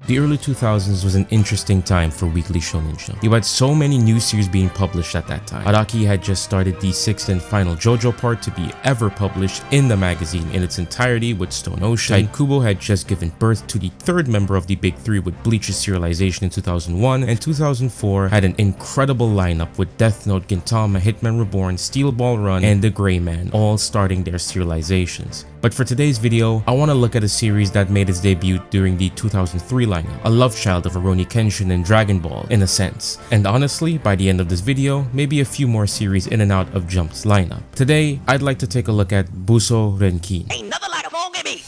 The early 2000s was an interesting time for Weekly Shonen Jump. You had so many new series being published at that time. Araki had just started the 6th and final JoJo part to be ever published in the magazine in its entirety with Stone Ocean. Tide Kubo had just given birth to the third member of the Big Three with Bleach's serialization in 2001, and 2004 had an incredible lineup with Death Note, Gintama, Hitman Reborn, Steel Ball Run, and The Gray Man all starting their serializations. But for today's video, I want to look at a series that made its debut during the 2003 lineup, a love child of Rurouni Kenshin and Dragon Ball in a sense. And honestly, by the end of this video, maybe a few more series in and out of Jump's lineup. Today, I'd like to take a look at Buso Renkin. Ain't nothing like a phone, give me.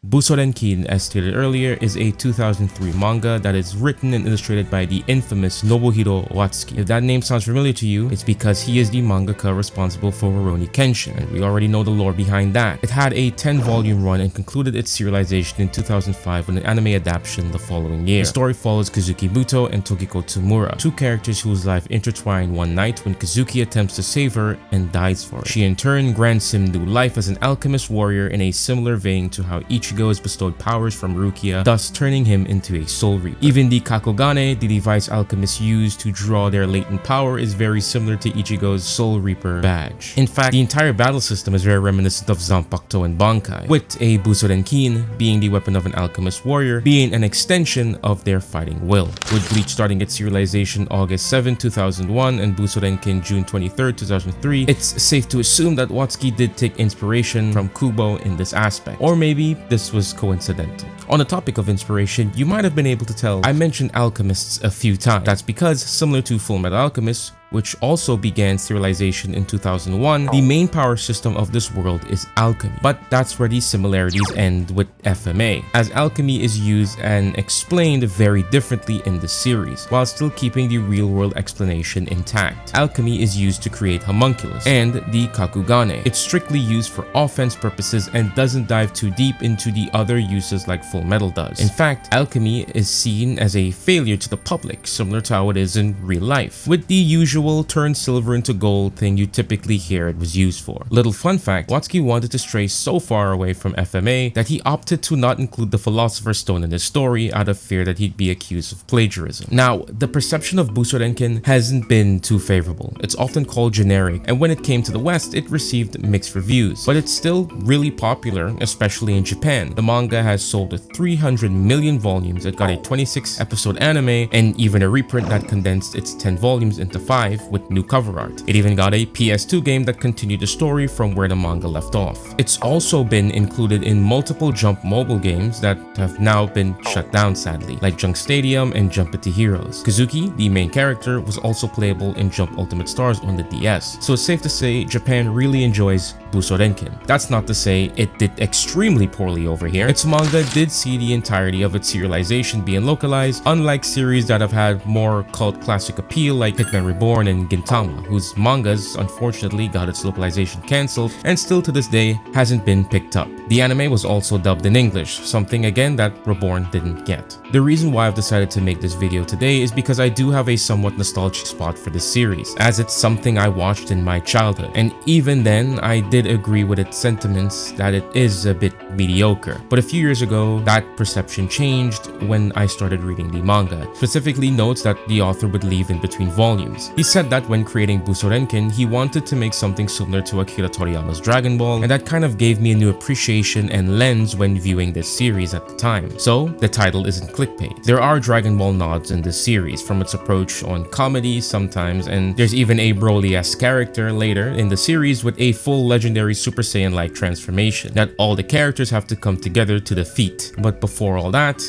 Buso Renkin, as stated earlier, is a 2003 manga that is written and illustrated by the infamous Nobuhiro Watsuki. If that name sounds familiar to you, it's because he is the mangaka responsible for Rurouni Kenshin, and we already know the lore behind that. It had a 10-volume run and concluded its serialization in 2005 with an anime adaptation the following year. The story follows Kazuki Muto and Tokiko Tsumura, two characters whose life intertwine one night when Kazuki attempts to save her and dies for it. She in turn grants him new life as an alchemist warrior in a similar vein to how Ichigo is bestowed powers from Rukia, thus turning him into a soul reaper. Even the Kakogane, the device alchemists use to draw their latent power, is very similar to Ichigo's soul reaper badge. In fact, the entire battle system is very reminiscent of Zanpakuto and Bankai, with a Buso Renkin being the weapon of an alchemist warrior being an extension of their fighting will. With Bleach starting its serialization August 7, 2001 and Buso Renkin June 23, 2003, it's safe to assume that Watsuki did take inspiration from Kubo in this aspect. Or maybe this was coincidental. On the topic of inspiration, you might have been able to tell I mentioned alchemists a few times. That's because, similar to Fullmetal Alchemist, which also began serialization in 2001, the main power system of this world is alchemy. But that's where these similarities end with FMA, as alchemy is used and explained very differently in the series, while still keeping the real-world explanation intact. Alchemy is used to create homunculus and the Kakugane. It's strictly used for offense purposes and doesn't dive too deep into the other uses like Full Metal does. In fact, alchemy is seen as a failure to the public, similar to how it is in real life, with the usual turn silver into gold thing you typically hear it was used for. Little fun fact, Watsuki wanted to stray so far away from FMA that he opted to not include the Philosopher's Stone in his story out of fear that he'd be accused of plagiarism. Now, the perception of Buso Renkin hasn't been too favorable. It's often called generic, and when it came to the West, it received mixed reviews, but it's still really popular, especially in Japan. The manga has sold 300 million volumes, it got a 26-episode anime, and even a reprint that condensed its 10 volumes into 5 with new cover art. It even got a PS2 game that continued the story from where the manga left off. It's also been included in multiple Jump mobile games that have now been shut down sadly, like Junk Stadium and Jumpity Heroes. Kazuki, the main character, was also playable in Jump Ultimate Stars on the DS, so it's safe to say Japan really enjoys Buso Renkin. That's not to say it did extremely poorly over here. Its manga did see the entirety of its serialization being localized, unlike series that have had more cult classic appeal like Hitman Reborn and Gintama, whose mangas unfortunately got its localization cancelled and still to this day hasn't been picked up. The anime was also dubbed in English, something again that Reborn didn't get. The reason why I've decided to make this video today is because I do have a somewhat nostalgic spot for this series, as it's something I watched in my childhood, and even then I did agree with its sentiments that it is a bit mediocre. But a few years ago, that perception changed when I started reading the manga, specifically notes that the author would leave in between volumes. He said that when creating Buso Renkin, he wanted to make something similar to Akira Toriyama's Dragon Ball, and that kind of gave me a new appreciation and lens when viewing this series at the time. So, the title isn't clickbait. There are Dragon Ball nods in this series, from its approach on comedy sometimes, and there's even a Broly-esque character later in the series with a full legendary Super Saiyan-like transformation that all the characters have to come together to defeat. But before all that,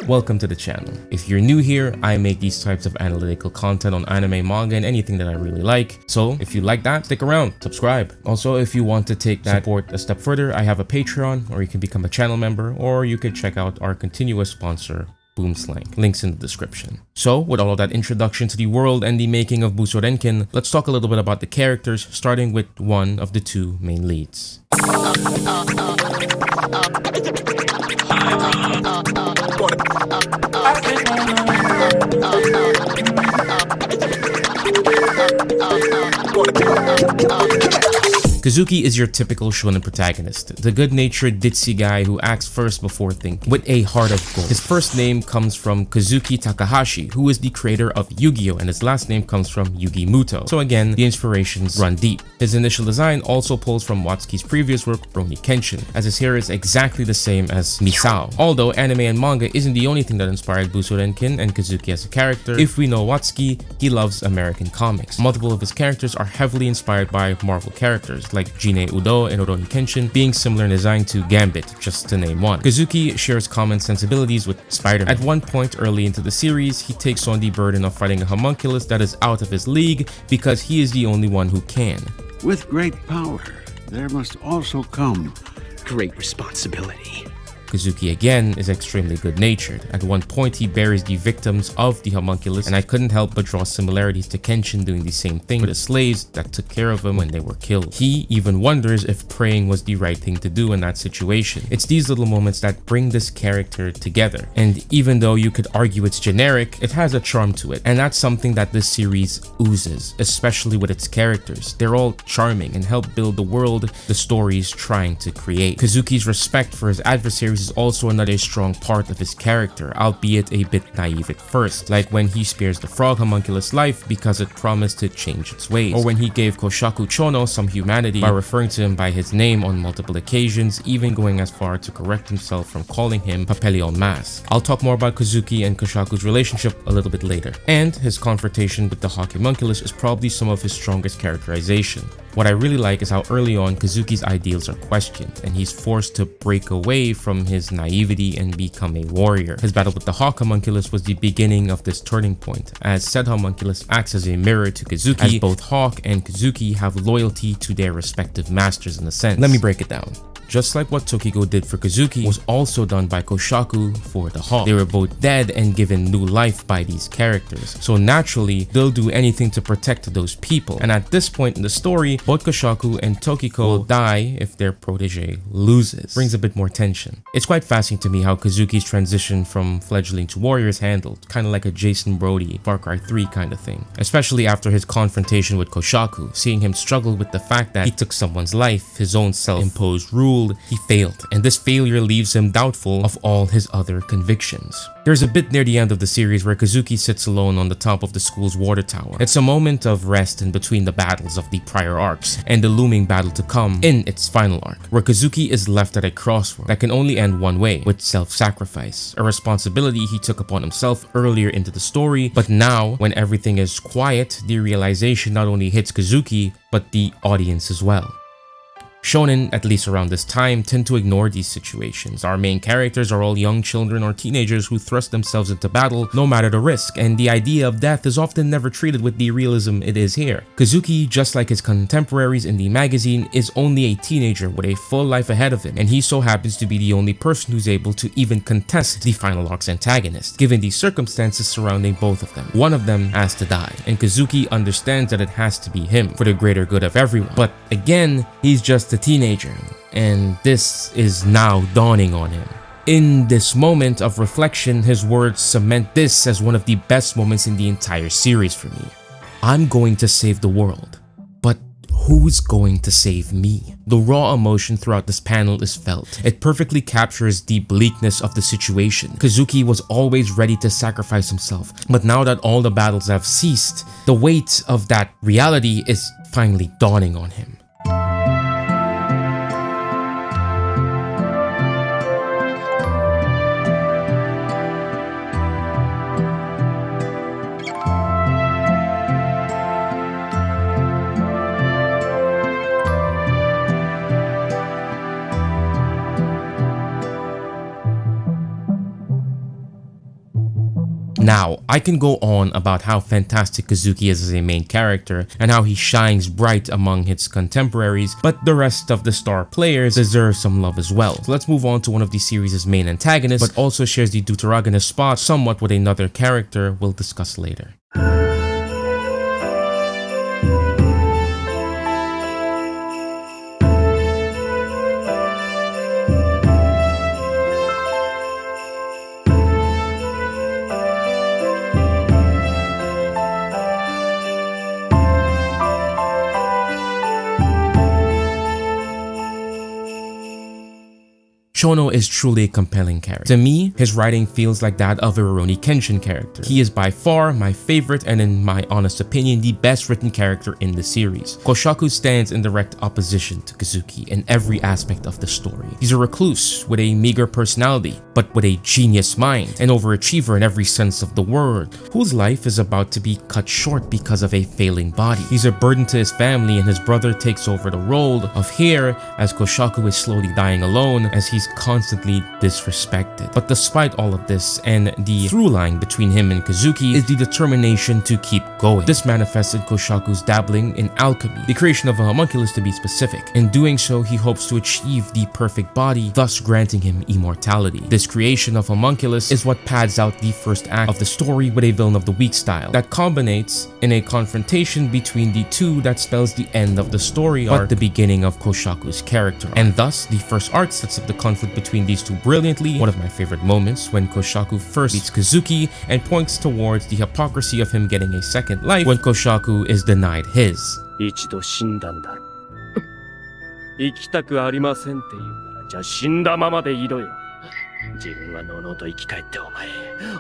welcome to the channel. If you're new here, I make these types of analytical content on anime, manga, and anything that I really like. So if you like that, stick around, subscribe. Also, if you want to take that support a step further, I have a Patreon, or you can become a channel member, or you can check out our continuous sponsor, boom slang. Links in the description. So, with all of that introduction to the world and the making of Buso Renkin, let's talk a little bit about the characters, starting with one of the two main leads. Kazuki is your typical shonen protagonist, the good-natured ditzy guy who acts first before thinking, with a heart of gold. His first name comes from Kazuki Takahashi, who is the creator of Yu-Gi-Oh!, and his last name comes from Yugi Muto. So again, the inspirations run deep. His initial design also pulls from Watsuki's previous work, Rurouni Kenshin, as his hair is exactly the same as Misao. Although anime and manga isn't the only thing that inspired Buso Renkin and Kazuki as a character, if we know Watsuki, he loves American comics. Multiple of his characters are heavily inspired by Marvel characters, like Jine Udo and Rurouni Kenshin being similar in design to Gambit, just to name one. Kazuki shares common sensibilities with Spider-Man. At one point early into the series, he takes on the burden of fighting a homunculus that is out of his league because he is the only one who can. With great power, there must also come great responsibility. Kazuki again is extremely good-natured. At one point, he buries the victims of the homunculus, and I couldn't help but draw similarities to Kenshin doing the same thing for the slaves that took care of him when they were killed. He even wonders if praying was the right thing to do in that situation. It's these little moments that bring this character together, and even though you could argue it's generic, it has a charm to it, and that's something that this series oozes, especially with its characters. They're all charming and help build the world the story's trying to create. Kazuki's respect for his adversaries is also another strong part of his character, albeit a bit naive at first, like when he spares the frog homunculus life because it promised to change its ways, or when he gave Koshaku Chono some humanity by referring to him by his name on multiple occasions, even going as far to correct himself from calling him Papillon Mask. I'll talk more about Kazuki and Koshaku's relationship a little bit later, and his confrontation with the Hawk homunculus is probably some of his strongest characterization. What I really like is how early on Kazuki's ideals are questioned, and he's forced to break away from his naivety and become a warrior. His battle with the Hawk homunculus was the beginning of this turning point, as said homunculus acts as a mirror to Kazuki, as both Hawk and Kazuki have loyalty to their respective masters in a sense. Let me break it down. Just like what Tokiko did for Kazuki was also done by Koshaku for the Hawk. They were both dead and given new life by these characters, so naturally they'll do anything to protect those people, and at this point in the story, both Koshaku and Tokiko will die if their protege loses. Brings a bit more tension. It's quite fascinating to me how Kazuki's transition from fledgling to warrior is handled, kind of like a Jason Brody, Far Cry 3 kind of thing, especially after his confrontation with Koshaku, seeing him struggle with the fact that he took someone's life, his own self-imposed rule. He failed, and this failure leaves him doubtful of all his other convictions. There's a bit near the end of the series where Kazuki sits alone on the top of the school's water tower. It's a moment of rest in between the battles of the prior arcs and the looming battle to come in its final arc, where Kazuki is left at a crossroad that can only end one way, with self-sacrifice, a responsibility he took upon himself earlier into the story, but now, when everything is quiet, the realization not only hits Kazuki, but the audience as well. Shonen, at least around this time, tend to ignore these situations. Our main characters are all young children or teenagers who thrust themselves into battle no matter the risk, and the idea of death is often never treated with the realism it is here. Kazuki, just like his contemporaries in the magazine, is only a teenager with a full life ahead of him, and he so happens to be the only person who's able to even contest the final arc's antagonist, given the circumstances surrounding both of them. One of them has to die, and Kazuki understands that it has to be him for the greater good of everyone. But again, he's just a teenager, and this is now dawning on him. In this moment of reflection, his words cement this as one of the best moments in the entire series for me. I'm going to save the world, but who's going to save me? The raw emotion throughout this panel is felt. It perfectly captures the bleakness of the situation. Kazuki was always ready to sacrifice himself, but now that all the battles have ceased, the weight of that reality is finally dawning on him. Now, I can go on about how fantastic Kazuki is as a main character and how he shines bright among his contemporaries, but the rest of the star players deserve some love as well. So let's move on to one of the series' main antagonists, but also shares the deuteragonist spot somewhat with another character we'll discuss later. Shono is truly a compelling character. To me, his writing feels like that of a Rurouni Kenshin character. He is by far my favorite and, in my honest opinion, the best written character in the series. Koshaku stands in direct opposition to Kazuki in every aspect of the story. He's a recluse with a meager personality, but with a genius mind, an overachiever in every sense of the word, whose life is about to be cut short because of a failing body. He's a burden to his family, and his brother takes over the role of heir as Koshaku is slowly dying alone as he's constantly disrespected. But despite all of this, and the through line between him and Kazuki is the determination to keep going. This manifested Koshaku's dabbling in alchemy, the creation of a homunculus to be specific. In doing so, he hopes to achieve the perfect body, thus granting him immortality. This creation of homunculus is what pads out the first act of the story with a villain of the week style that culminates in a confrontation between the two that spells the end of the story arc, but the beginning of Koshaku's character. And thus, the first arc sets up the conflict between these two brilliantly. One of my favorite moments when Koshaku first meets Kazuki and points towards the hypocrisy of him getting a second life when Koshaku is denied his. 一度死んだんだ。生きたくありませんって言うなら、じゃあ死んだままでいろよ。自分はのうのうと生き返ってお前、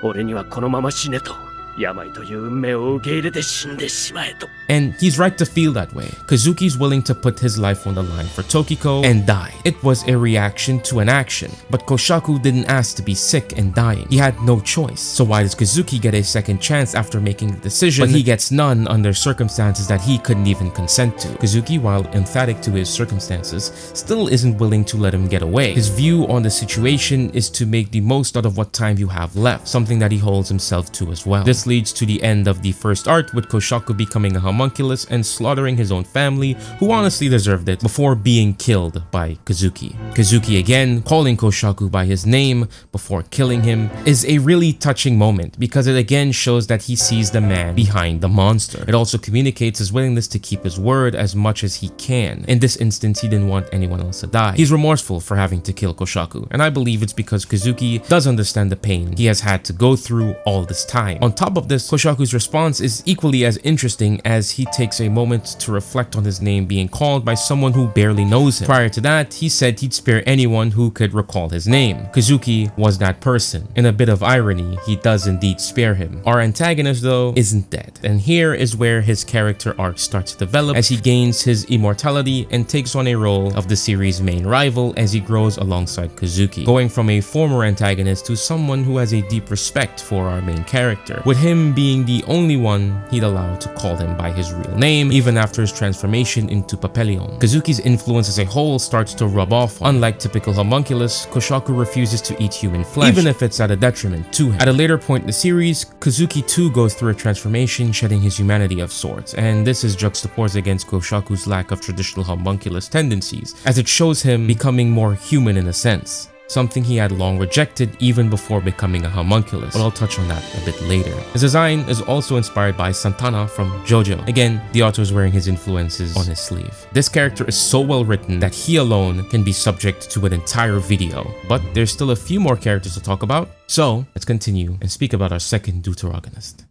俺にはこのまま死ねと。病という運命を受け入れて死んでしまえと。 And he's right to feel that way. Kazuki's willing to put his life on the line for Tokiko and die. It was a reaction to an action, but Koshaku didn't ask to be sick and dying. He had no choice. So why does Kazuki get a second chance after making the decision, but he gets none under circumstances that he couldn't even consent to? Kazuki, while emphatic to his circumstances, still isn't willing to let him get away. His view on the situation is to make the most out of what time you have left, something that he holds himself to as well. This leads to the end of the first arc with Koshaku becoming a homunculus and slaughtering his own family, who honestly deserved it, before being killed by Kazuki. Kazuki again calling Koshaku by his name before killing him is a really touching moment because it again shows that he sees the man behind the monster. It also communicates his willingness to keep his word as much as he can. In this instance, he didn't want anyone else to die. He's remorseful for having to kill Koshaku, and I believe it's because Kazuki does understand the pain he has had to go through all this time. On top of this, Koshaku's response is equally as interesting as he takes a moment to reflect on his name being called by someone who barely knows him. Prior to that, he said he'd spare anyone who could recall his name. Kazuki was that person. In a bit of irony, he does indeed spare him. Our antagonist, though, isn't dead, and here is where his character arc starts to develop as he gains his immortality and takes on a role of the series' main rival as he grows alongside Kazuki, going from a former antagonist to someone who has a deep respect for our main character, with him being the only one he'd allow to call him by his real name even after his transformation into Papillon. Kazuki's influence as a whole starts to rub off. Unlike typical homunculus, Koshaku refuses to eat human flesh, even if it's at a detriment to him. At a later point in the series, Kazuki too goes through a transformation, shedding his humanity of sorts, and this is juxtaposed against Koshaku's lack of traditional homunculus tendencies, as it shows him becoming more human in a sense, something he had long rejected even before becoming a homunculus, but I'll touch on that a bit later. His design is also inspired by Santana from JoJo. Again, the author is wearing his influences on his sleeve. This character is so well written that he alone can be subject to an entire video, but there's still a few more characters to talk about, so let's continue and speak about our second deuteragonist.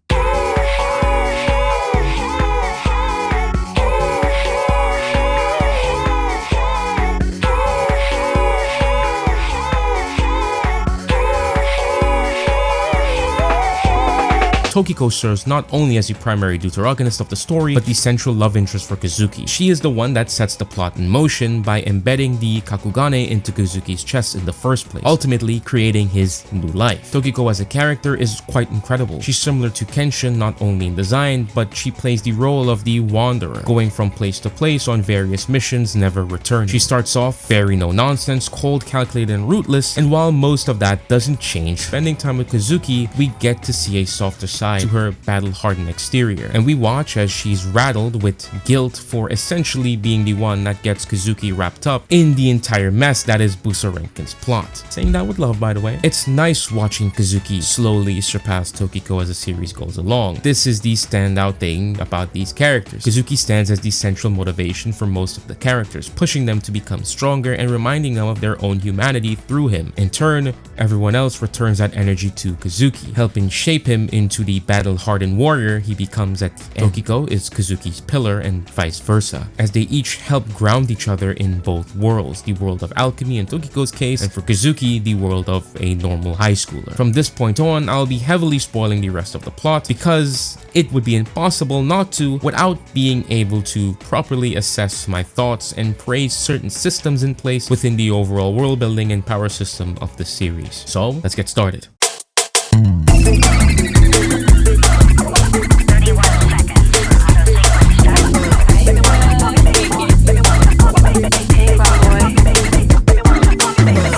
Tokiko serves not only as the primary deuteragonist of the story, but the central love interest for Kazuki. She is the one that sets the plot in motion by embedding the Kakugane into Kazuki's chest in the first place, ultimately creating his new life. Tokiko as a character is quite incredible. She's similar to Kenshin not only in design, but she plays the role of the wanderer, going from place to place on various missions, never returning. She starts off very no-nonsense, cold, calculated, and rootless, and while most of that doesn't change, spending time with Kazuki, we get to see a softer side to her battle-hardened exterior, and we watch as she's rattled with guilt for essentially being the one that gets Kazuki wrapped up in the entire mess that is Buso Renkin's plot. Saying that with love, by the way. It's nice watching Kazuki slowly surpass Tokiko as the series goes along. This is the standout thing about these characters. Kazuki stands as the central motivation for most of the characters, pushing them to become stronger and reminding them of their own humanity through him. In turn, everyone else returns that energy to Kazuki, helping shape him into the battle-hardened warrior he becomes at the end. Tokiko is Kazuki's pillar and vice versa, as they each help ground each other in both worlds, the world of alchemy in Tokiko's case, and for Kazuki, the world of a normal high schooler. From this point on, I'll be heavily spoiling the rest of the plot because it would be impossible not to without being able to properly assess my thoughts and praise certain systems in place within the overall world building and power system of the series. So, let's get started.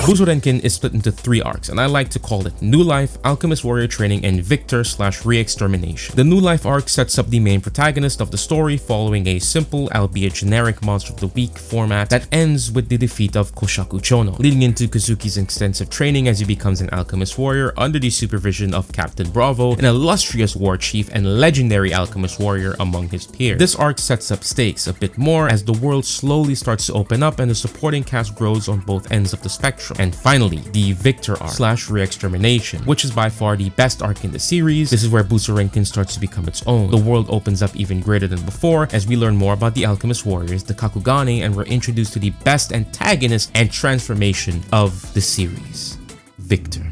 Buso Renkin is split into 3 arcs, and I like to call it New Life, Alchemist Warrior Training, and Victor/Re-Extermination. The New Life arc sets up the main protagonist of the story following a simple, albeit generic Monster of the Week format that ends with the defeat of Koshaku Chono, leading into Kazuki's extensive training as he becomes an Alchemist Warrior under the supervision of Captain Bravo, an illustrious war chief and legendary Alchemist Warrior among his peers. This arc sets up stakes a bit more as the world slowly starts to open up and the supporting cast grows on both ends of the spectrum. And finally, the Victor arc/Re-Extermination, which is by far the best arc in the series. This is where Buso Renkin starts to become its own. The world opens up even greater than before as we learn more about the Alchemist Warriors, the Kakugane, and we're introduced to the best antagonist and transformation of the series, Victor.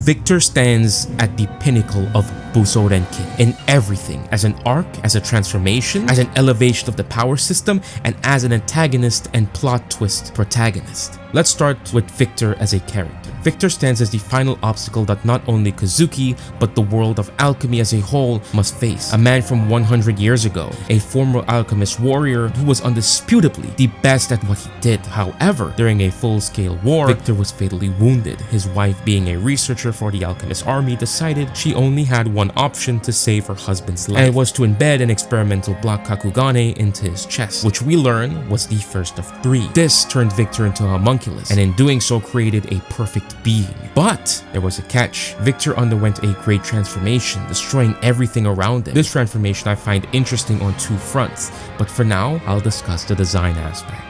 Victor stands at the pinnacle of Buso Renkin in everything, as an arc, as a transformation, as an elevation of the power system, and as an antagonist and plot twist protagonist. Let's start with Victor as a character. Victor stands as the final obstacle that not only Kazuki, but the world of alchemy as a whole must face. A man from 100 years ago, a former alchemist warrior who was undisputably the best at what he did. However, during a full-scale war, Victor was fatally wounded. His wife, being a researcher for the alchemist army, decided she only had one option to save her husband's life, and it was to embed an experimental black Kakugane into his chest, which we learn was the first of 3. This turned Victor into a homunculus, and in doing so created a perfect being. But there was a catch. Victor underwent a great transformation, destroying everything around him. This transformation I find interesting on 2 fronts, but for now, I'll discuss the design aspect.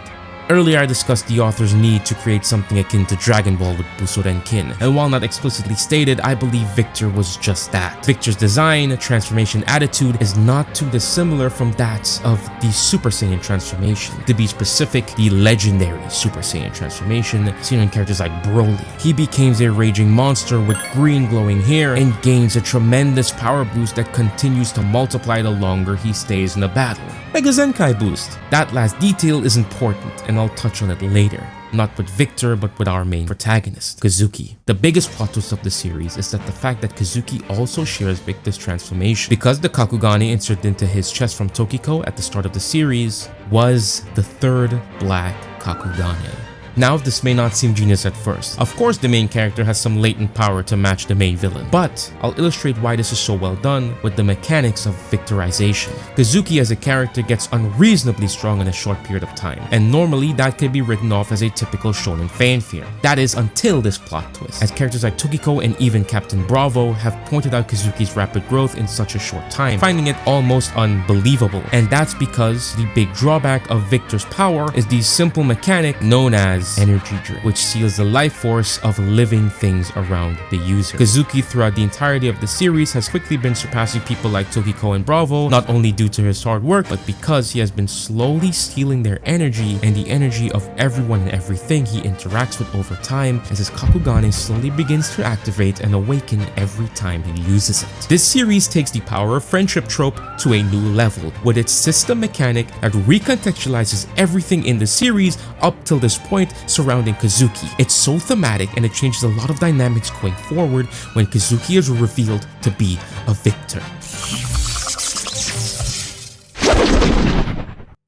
Earlier, I discussed the author's need to create something akin to Dragon Ball with Buso Renkin, and while not explicitly stated, I believe Victor was just that. Victor's design, transformation attitude is not too dissimilar from that of the Super Saiyan transformation. To be specific, the legendary Super Saiyan transformation, seen in characters like Broly. He becomes a raging monster with green glowing hair and gains a tremendous power boost that continues to multiply the longer he stays in a battle. Mega Zenkai boost. That last detail is important, and I'll touch on it later. Not with Victor, but with our main protagonist, Kazuki. The biggest plot twist of the series is that the fact that Kazuki also shares Victor's transformation, because the Kakugane inserted into his chest from Tokiko at the start of the series was the 3rd black Kakugane. Now, this may not seem genius at first. Of course, the main character has some latent power to match the main villain, but I'll illustrate why this is so well done with the mechanics of victorization. Kazuki as a character gets unreasonably strong in a short period of time, and normally that could be written off as a typical shonen fanfare. That is until this plot twist, as characters like Tokiko and even Captain Bravo have pointed out Kazuki's rapid growth in such a short time, finding it almost unbelievable. And that's because the big drawback of Victor's power is the simple mechanic known as energy drink, which seals the life force of living things around the user. Kazuki throughout the entirety of the series has quickly been surpassing people like Tokiko and Bravo, not only due to his hard work, but because he has been slowly stealing their energy and the energy of everyone and everything he interacts with over time, as his Kakugane slowly begins to activate and awaken every time he uses it. This series takes the power of friendship trope to a new level, with its system mechanic that recontextualizes everything in the series up till this point surrounding Kazuki. It's so thematic and it changes a lot of dynamics going forward when Kazuki is revealed to be a victor.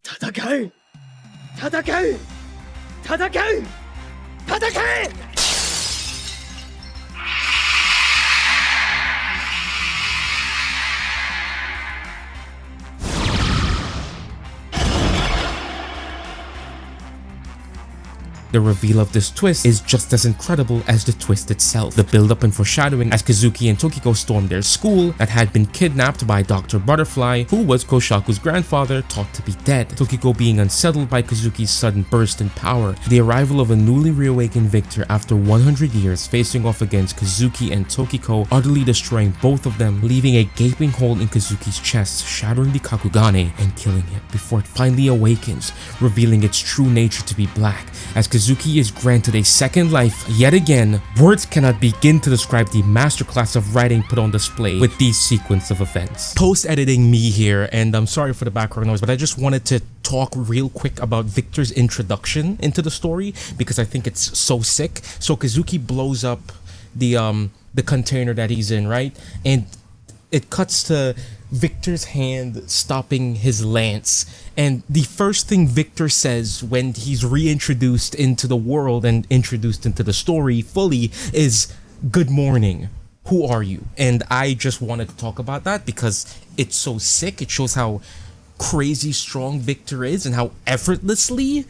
戦う戦う戦う戦え The reveal of this twist is just as incredible as the twist itself. The build-up and foreshadowing as Kazuki and Tokiko storm their school that had been kidnapped by Dr. Butterfly, who was Koshaku's grandfather, thought to be dead. Tokiko being unsettled by Kazuki's sudden burst in power. The arrival of a newly reawakened Victor after 100 years facing off against Kazuki and Tokiko, utterly destroying both of them, leaving a gaping hole in Kazuki's chest, shattering the Kakugane and killing him before it finally awakens, revealing its true nature to be black. As Kazuki is granted a second life yet again, words cannot begin to describe the masterclass of writing put on display with these sequence of events. Post-editing me here, and I'm sorry for the background noise, but I just wanted to talk real quick about Victor's introduction into the story because I think it's so sick. So Kazuki blows up the container that he's in, right? And it cuts to Victor's hand stopping his lance, and the first thing Victor says when he's reintroduced into the world and introduced into the story fully is, "Good morning, who are you?" And I just wanted to talk about that because it's so sick. It shows how crazy strong Victor is and how effortlessly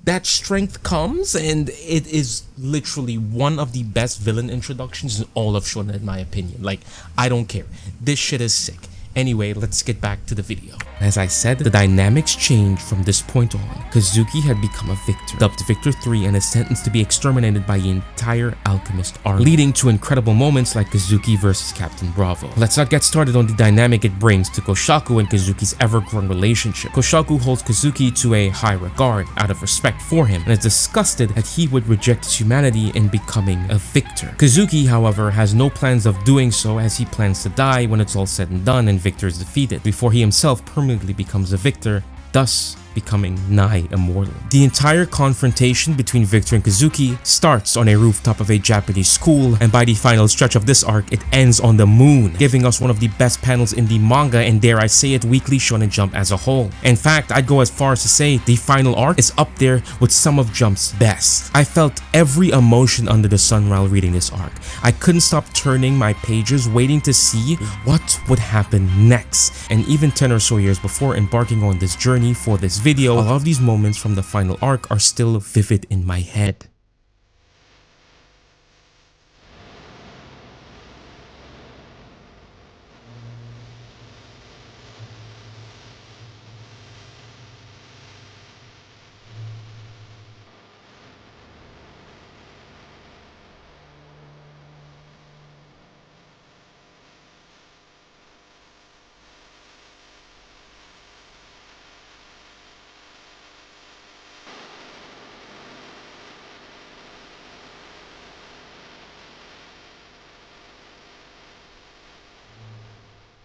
that strength comes, and it is literally one of the best villain introductions in all of Shonen in my opinion. Like, I don't care, this shit is sick. Anyway, let's get back to the video. As I said, the dynamics changed from this point on. Kazuki had become a victor, dubbed Victor 3, and is sentenced to be exterminated by the entire Alchemist army, leading to incredible moments like Kazuki versus Captain Bravo. Let's not get started on the dynamic it brings to Koshaku and Kazuki's ever-growing relationship. Koshaku holds Kazuki to a high regard out of respect for him, and is disgusted that he would reject his humanity in becoming a victor. Kazuki, however, has no plans of doing so, as he plans to die when it's all said and done and Victor is defeated, before he himself permanently becomes a victor, thus becoming nigh immortal. The entire confrontation between Victor and Kazuki starts on a rooftop of a Japanese school, and by the final stretch of this arc, it ends on the moon, giving us one of the best panels in the manga and, dare I say it, Weekly Shonen Jump as a whole. In fact, I'd go as far as to say the final arc is up there with some of Jump's best. I felt every emotion under the sun while reading this arc. I couldn't stop turning my pages waiting to see what would happen next, and even 10 or so years before embarking on this journey for this video, a lot of these moments from the final arc are still vivid in my head.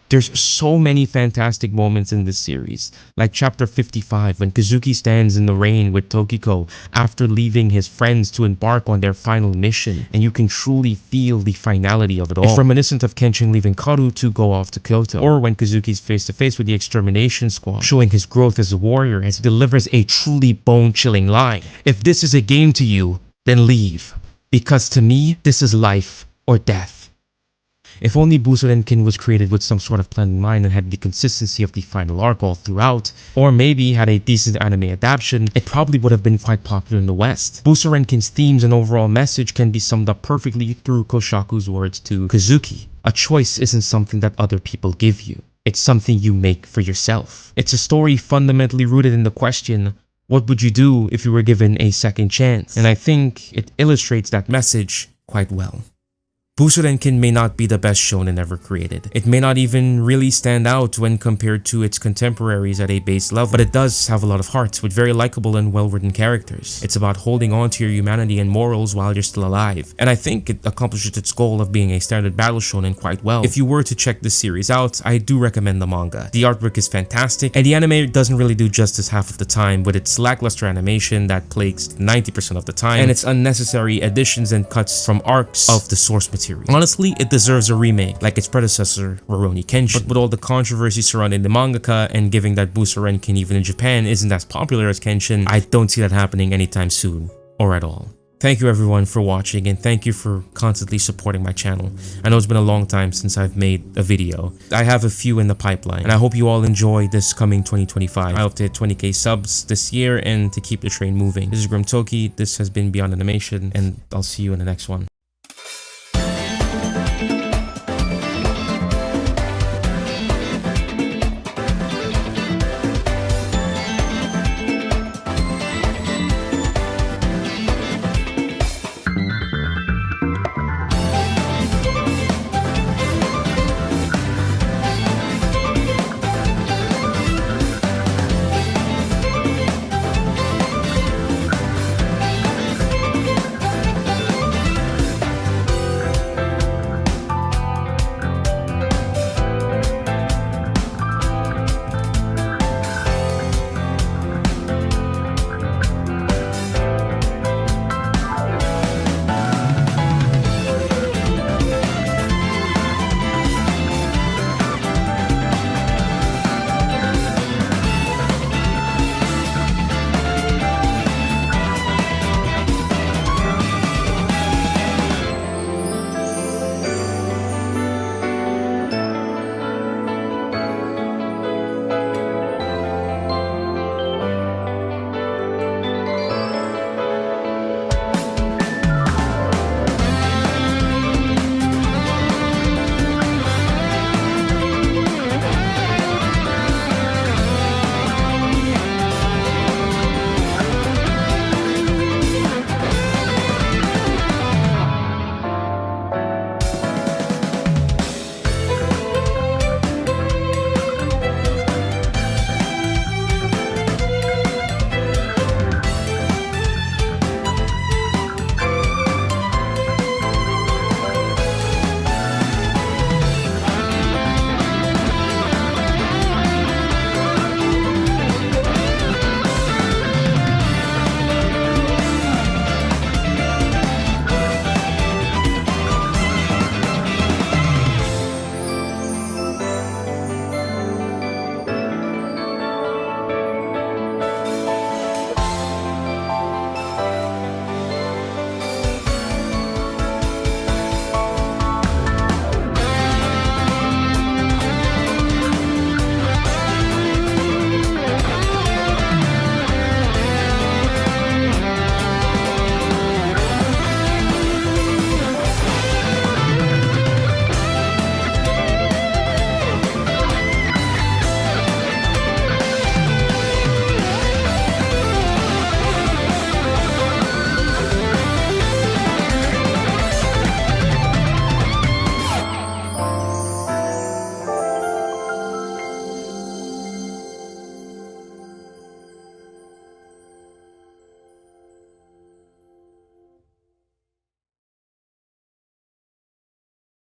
There's so many fantastic moments in this series, like chapter 55 when Kazuki stands in the rain with Tokiko after leaving his friends to embark on their final mission, and you can truly feel the finality of it all. It's reminiscent of Kenshin leaving Karu to go off to Kyoto, or when Kazuki's face to face with the extermination squad, showing his growth as a warrior as he delivers a truly bone-chilling line. If this is a game to you, then leave, because to me, this is life or death. If only Buso Renkin was created with some sort of plan in mind and had the consistency of the final arc all throughout, or maybe had a decent anime adaptation, it probably would have been quite popular in the West. Buso Renkin's themes and overall message can be summed up perfectly through Koshaku's words to Kazuki. A choice isn't something that other people give you. It's something you make for yourself. It's a story fundamentally rooted in the question, what would you do if you were given a second chance? And I think it illustrates that message quite well. Buso Renkin may not be the best shonen ever created. It may not even really stand out when compared to its contemporaries at a base level, but it does have a lot of heart with very likable and well-written characters. It's about holding on to your humanity and morals while you're still alive, and I think it accomplishes its goal of being a standard battle shonen quite well. If you were to check this series out, I do recommend the manga. The artwork is fantastic, and the anime doesn't really do justice half of the time with its lackluster animation that plagues 90% of the time, and its unnecessary additions and cuts from arcs of the source material. Honestly, it deserves a remake like its predecessor, Rurouni Kenshin. But with all the controversy surrounding the mangaka and given that Buso Renkin even in Japan isn't as popular as Kenshin, I don't see that happening anytime soon or at all. Thank you everyone for watching, and thank you for constantly supporting my channel. I know it's been a long time since I've made a video. I have a few in the pipeline, and I hope you all enjoy this coming 2025. I hope to hit 20k subs this year and to keep the train moving. This is Toki. This has been Beyond Animation, and I'll see you in the next one.